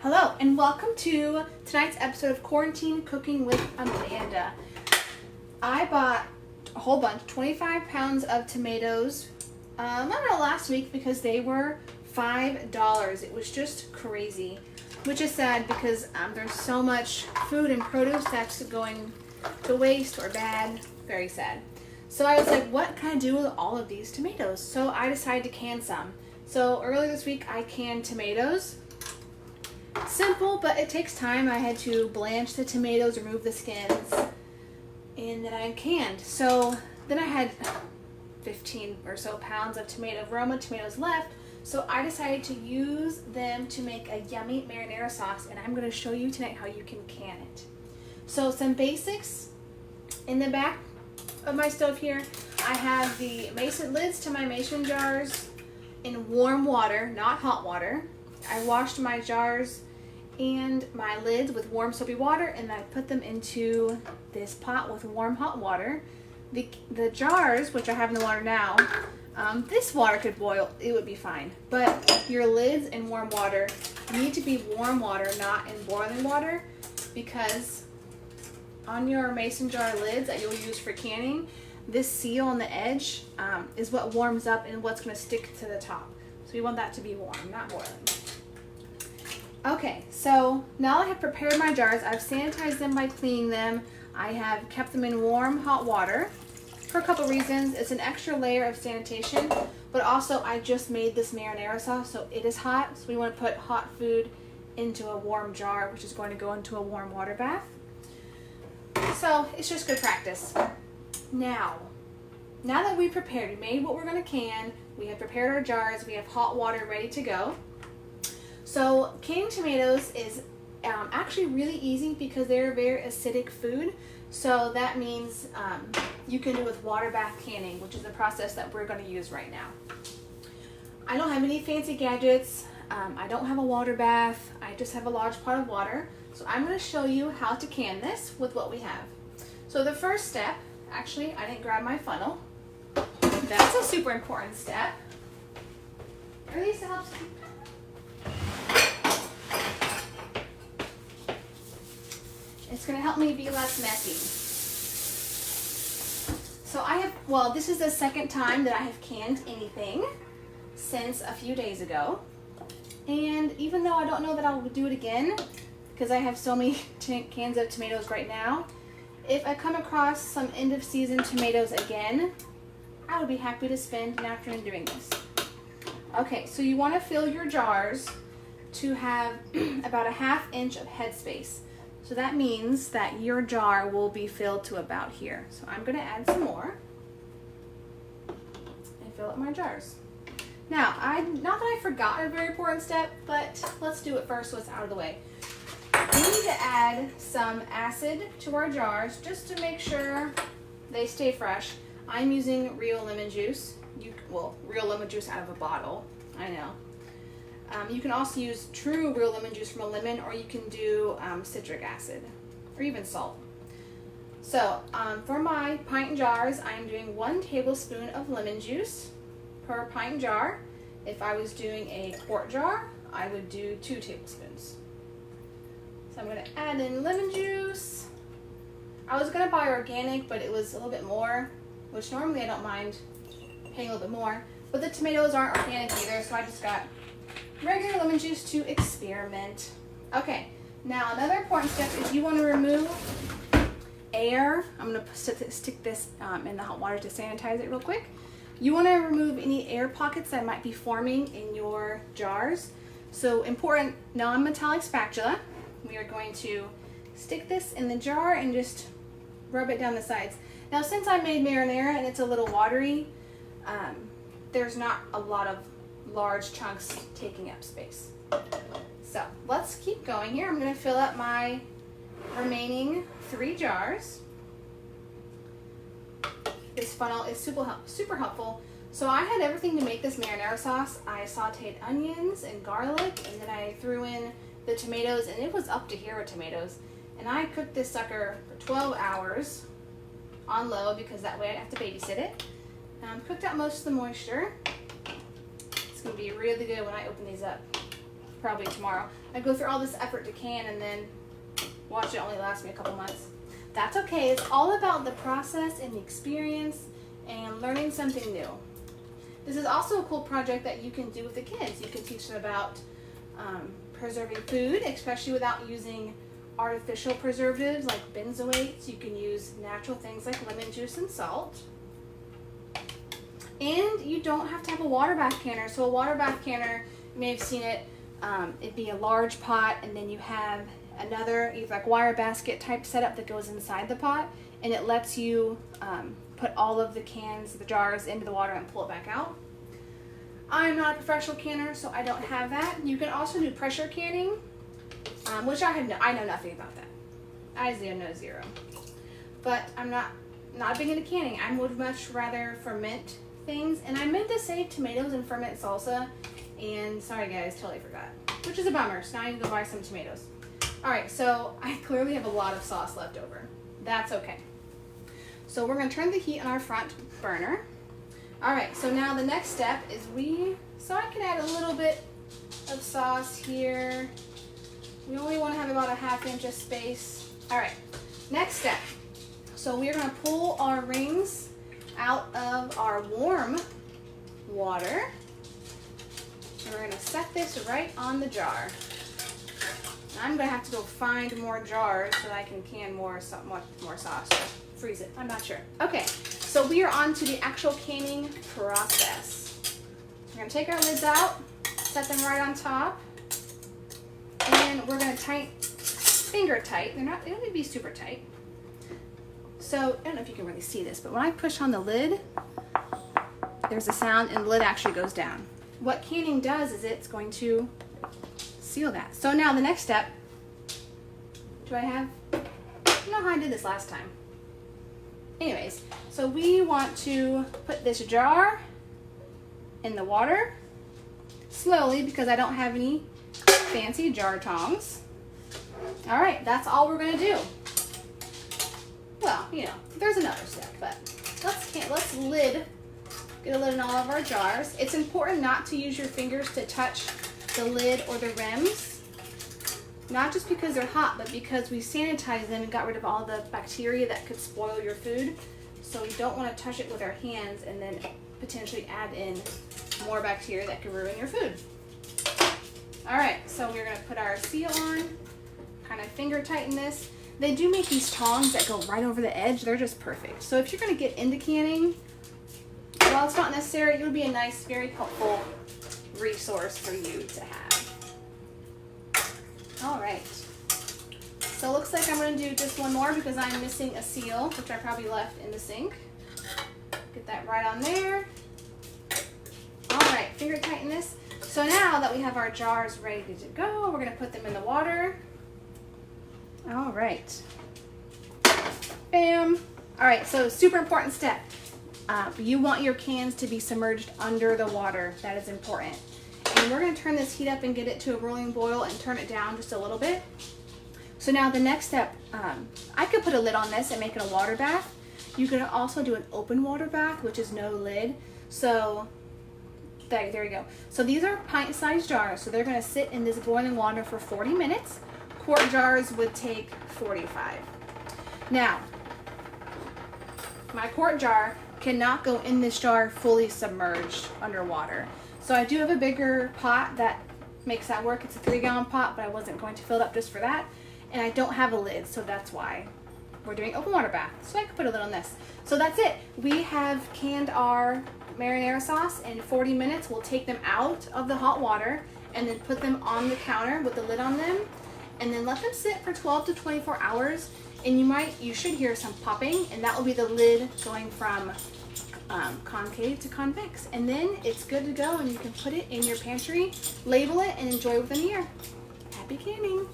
Hello and welcome to tonight's episode of Quarantine Cooking with Amanda. I bought a whole bunch, 25 pounds of tomatoes, I don't know, last week because they were $5. It was just crazy, which is sad because there's so much food and produce that's going to waste or bad. Very sad. So I was like, what can I do with all of these tomatoes? So I decided to can some. So earlier this week I canned tomatoes. Simple, but it takes time. I had to blanch the tomatoes, remove the skins, and then I canned. So then I had 15 or so pounds of Roma tomatoes left, so I decided to use them to make a yummy marinara sauce, and I'm going to show you tonight how you can can it. So some basics. In the back of my stove here, I have the mason lids to my mason jars in warm water, not hot water. I washed my jars and my lids with warm soapy water, and I put them into this pot with warm hot water. The jars, which I have in the water now, this water could boil, it would be fine. But your lids in warm water need to be warm water, not in boiling water, because on your mason jar lids that you'll use for canning, this seal on the edge is what warms up and what's going to stick to the top. So we want that to be warm, not boiling. Okay, so now I have prepared my jars. I've sanitized them by cleaning them. I have kept them in warm, hot water for a couple reasons. It's an extra layer of sanitation, but also I just made this marinara sauce, so it is hot. So we want to put hot food into a warm jar, which is going to go into a warm water bath. So it's just good practice. Now that we made what we're going to can, we have prepared our jars, we have hot water ready to go. So canning tomatoes is actually really easy because they're a very acidic food. So that means you can do it with water bath canning, which is the process that we're going to use right now. I don't have any fancy gadgets. I don't have a water bath. I just have a large pot of water. So I'm going to show you how to can this with what we have. So the first step, actually I didn't grab my funnel. That's a super important step. At least it helps keep. It's going to help me be less messy. So this is the second time that I have canned anything since a few days ago. And even though I don't know that I'll do it again, because I have so many cans of tomatoes right now, if I come across some end of season tomatoes again, I would be happy to spend an afternoon doing this. Okay, so you want to fill your jars to have about a 1/2 inch of headspace. So that means that your jar will be filled to about here. So I'm going to add some more and fill up my jars. Now, not that I forgot a very important step, but let's do it first so it's out of the way. We need to add some acid to our jars just to make sure they stay fresh. I'm using real lemon juice. Real lemon juice out of a bottle. I know. You can also use true real lemon juice from a lemon, or you can do citric acid, or even salt. So for my pint jars, I'm doing 1 tablespoon of lemon juice per pint jar. If I was doing a quart jar, I would do 2 tablespoons. So I'm going to add in lemon juice. I was going to buy organic, but it was a little bit more, which normally I don't mind paying a little bit more. But the tomatoes aren't organic either, so I just got regular lemon juice to experiment. Okay, now another important step is you want to remove air. I'm going to stick this in the hot water to sanitize it real quick. You want to remove any air pockets that might be forming in your jars. So important non-metallic spatula. We are going to stick this in the jar and just rub it down the sides. Now since I made marinara and it's a little watery, there's not a lot of large chunks taking up space. So let's keep going here. I'm going to fill up my remaining 3 jars. This funnel is super helpful. So I had everything to make this marinara sauce. I sauteed onions and garlic, and then I threw in the tomatoes, and it was up to here with tomatoes. And I cooked this sucker for 12 hours on low because that way I'd have to babysit it. Cooked out most of the moisture. It's going to be really good when I open these up. probably tomorrow. I go through all this effort to can and then watch it only last me a couple months. That's okay. It's all about the process and the experience and learning something new. This is also a cool project that you can do with the kids. You can teach them about preserving food, especially without using artificial preservatives like benzoates. You can use natural things like lemon juice and salt. And you don't have to have a water bath canner. So a water bath canner, you may have seen it, it'd be a large pot and then you have another either like wire basket type setup that goes inside the pot, and it lets you put all of the cans, the jars into the water and pull it back out. I'm not a professional canner, so I don't have that. You can also do pressure canning, which I know nothing about that. I know zero. But I'm not big into canning. I would much rather ferment things, and I meant to save tomatoes and ferment salsa, and sorry guys, totally forgot, which is a bummer. So now I need to go buy some tomatoes. All right, so I clearly have a lot of sauce left over. That's okay. So we're gonna turn the heat on our front burner. All right, so now the next step is so I can add a little bit of sauce here. We only wanna have about a 1/2 inch of space. All right, next step. So we're gonna pull our rings out of our warm water. And we're gonna set this right on the jar. I'm gonna have to go find more jars so that I can can more sauce, or freeze it. I'm not sure. Okay, so we are on to the actual canning process. We're gonna take our lids out, set them right on top, and we're gonna finger tight. They don't need to be super tight. So I don't know if you can really see this, but when I push on the lid, there's a sound and the lid actually goes down. What canning does is it's going to seal that. So now the next step, I don't know how I did this last time. Anyways, so we want to put this jar in the water slowly because I don't have any fancy jar tongs. All right, that's all we're gonna do. Well, you know, there's another step, but let's get a lid on all of our jars. It's important not to use your fingers to touch the lid or the rims, not just because they're hot, but because we sanitized them and got rid of all the bacteria that could spoil your food. So we don't want to touch it with our hands and then potentially add in more bacteria that could ruin your food. All right, so we're gonna put our seal on, kind of finger tighten this. They do make these tongs that go right over the edge. They're just perfect. So if you're gonna get into canning, while it's not necessary, it would be a nice, very helpful resource for you to have. All right. So it looks like I'm going to do just one more because I'm missing a seal, which I probably left in the sink. Get that right on there. All right, finger tighten this. So now that we have our jars ready to go, we're going to put them in the water. All right. Bam. All right, so super important step. You want your cans to be submerged under the water. That is important. And we're going to turn this heat up and get it to a rolling boil and turn it down just a little bit. So now the next step, I could put a lid on this and make it a water bath. You can also do an open water bath, which is no lid. So there you go. So these are pint-sized jars. So they're going to sit in this boiling water for 40 minutes. Quart jars would take 45. Now, my quart jar cannot go in this jar fully submerged underwater. So I do have a bigger pot that makes that work. It's a 3-gallon pot, but I wasn't going to fill it up just for that. And I don't have a lid, so that's why we're doing open water bath. So I could put a lid on this. So that's it. We have canned our marinara sauce. In 40 minutes, we'll take them out of the hot water and then put them on the counter with the lid on them, and then let them sit for 12 to 24 hours. And you should hear some popping, and that will be the lid going from concave to convex. And then it's good to go, and you can put it in your pantry, label it, and enjoy within a year. Happy canning!